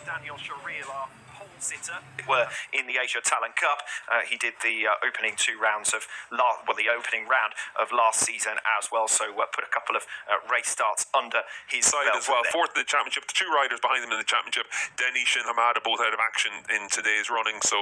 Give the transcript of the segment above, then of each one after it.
Daniel Sharil, our pole sitter, were in the Asia Talent Cup. He did the opening two rounds of the opening round of last season as well. So put a couple of race starts under his side belt as well. there. Fourth in the championship. The two riders behind him in the championship, Denish and Hamada, both out of action in today's running. So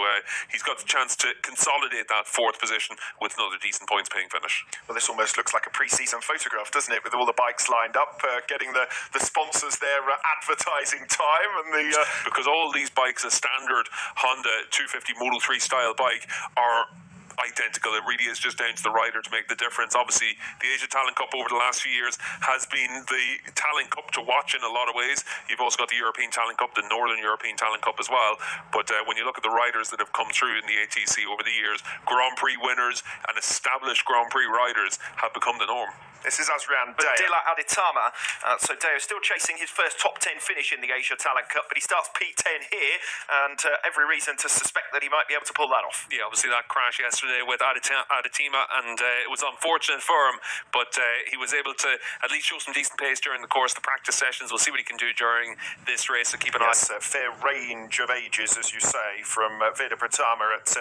he's got the chance to consolidate that fourth position with another decent points-paying finish. Well, this almost looks like a pre-season photograph, doesn't it? With all the bikes lined up, getting the sponsors their advertising time and the because all these bikes, a standard Honda 250 Moto 3 style bike, are identical. It really is just down to the rider to make the difference. Obviously, the Asia Talent Cup over the last few years has been the Talent Cup to watch in a lot of ways. You've also got the European Talent Cup, the Northern European Talent Cup as well. But when you look at the riders that have come through in the IATC over the years, Grand Prix winners and established Grand Prix riders have become the norm. This is Azrian Badila Aditama. So Deo still chasing his first top 10 finish in the Asia Talent Cup, but he starts P10 here, and every reason to suspect that he might be able to pull that off. Yeah, obviously that crash yesterday with Aditima, and it was unfortunate for him, but he was able to at least show some decent pace during the course of the practice sessions. We'll see what he can do during this race, so keep an eye. Yes, a fair range of ages, as you say, from Veda Pratama at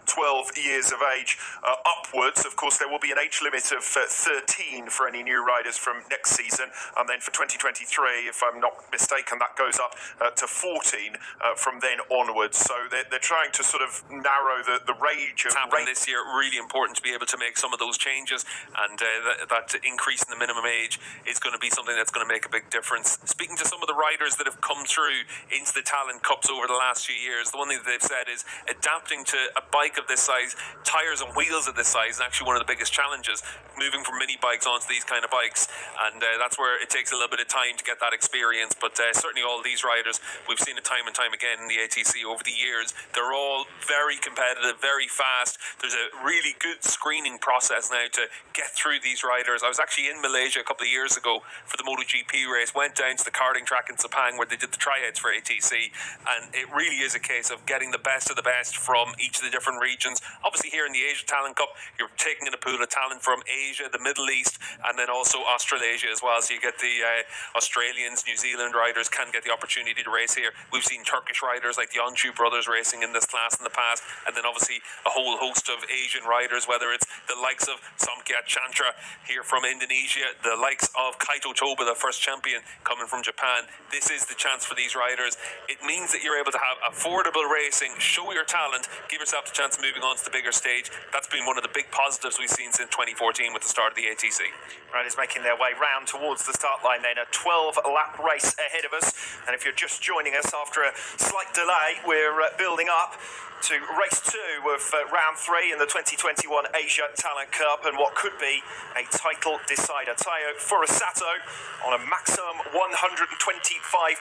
12 years of age upwards. Of course, there will be an age limit of 13 for any new riders from next season, and then for 2023, if I'm not mistaken, that goes up to 14 from then onwards. So they're trying to sort of narrow the range of this year. Really important to be able to make some of those changes, and that increase in the minimum age is going to be something that's going to make a big difference. Speaking to some of the riders that have come through into the Talent Cups over the last few years, the one thing that they've said is adapting to a bike of this size, tyres and wheels of this size, is actually one of the biggest challenges, moving from mini bikes onto these kind of bikes, and that's where it takes a little bit of time to get that experience. But certainly all these riders, we've seen it time and time again in the IATC over the years, they're all very competitive, very fast. There's a really good screening process now to get through these riders. I was actually in Malaysia a couple of years ago for the MotoGP race, went down to the karting track in Sepang where they did the tryouts for IATC, and it really is a case of getting the best of the best from each of the different regions. Obviously here in the Asia Talent Cup, you're taking in a pool of talent from Asia, the Middle East, and then also Australasia as well. So you get the Australians, New Zealand riders can get the opportunity to race here. We've seen Turkish riders like the Oncu brothers racing in this class in the past, and then obviously a whole host of Asian riders, whether it's the likes of Somkya Chantra here from Indonesia, the likes of Kaito Toba, the first champion coming from Japan. This is the chance for these riders. It means that you're able to have affordable racing, show your talent, give yourself the chance of moving on to the bigger stage. That's been one of the big positives we've seen since 2014 with the start of the IATC. Riders making their way round towards the start line then, a 12-lap race ahead of us, and if you're just joining us after a slight delay, we're building up to race 2 of round 3 in the 2021 Asia Talent Cup, and what could be a title decider. Tayo Furusato on a maximum 125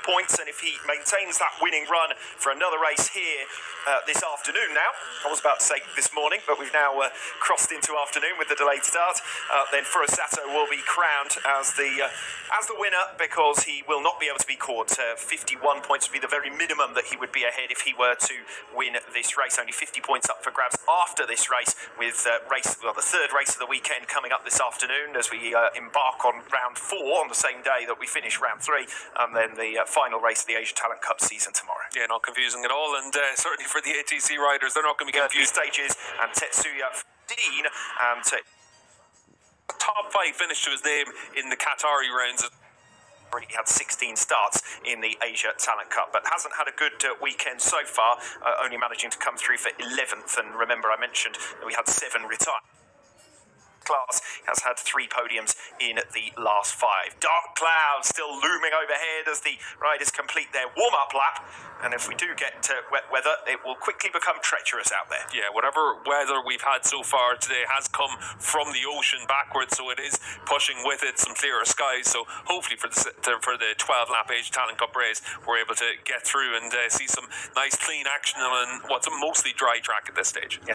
points, and if he maintains that winning run for another race here this afternoon now, I was about to say this morning, but we've now crossed into afternoon with the delayed start, then Furusato will be crowned as the winner, because he will not be able to be caught. 51 points would be the very minimum that he would be ahead if he were to win this race. Only 50 points up for grabs after this race, with the third race of the weekend coming up this afternoon as we embark on round 4 on the same day that we finish round 3, and then the final race of the Asia Talent Cup season tomorrow. Yeah, not confusing at all, and certainly for the IATC riders, they're not going to be confused. Stages, and Tetsuya Dean and top 5 finish to his name in the Qatari rounds. He had 16 starts in the Asia Talent Cup, but hasn't had a good weekend so far, only managing to come through for 11th. And remember, I mentioned that we had 7 retire. Class has had 3 podiums in the last 5. Dark clouds still looming overhead as the riders complete their warm-up lap, and if we do get wet weather, it will quickly become treacherous out there. Yeah, whatever weather we've had so far today has come from the ocean backwards, so it is pushing with it some clearer skies. So hopefully for the 12-lap Asia Talent Cup race, we're able to get through and see some nice clean action on what's a mostly dry track at this stage. Yeah.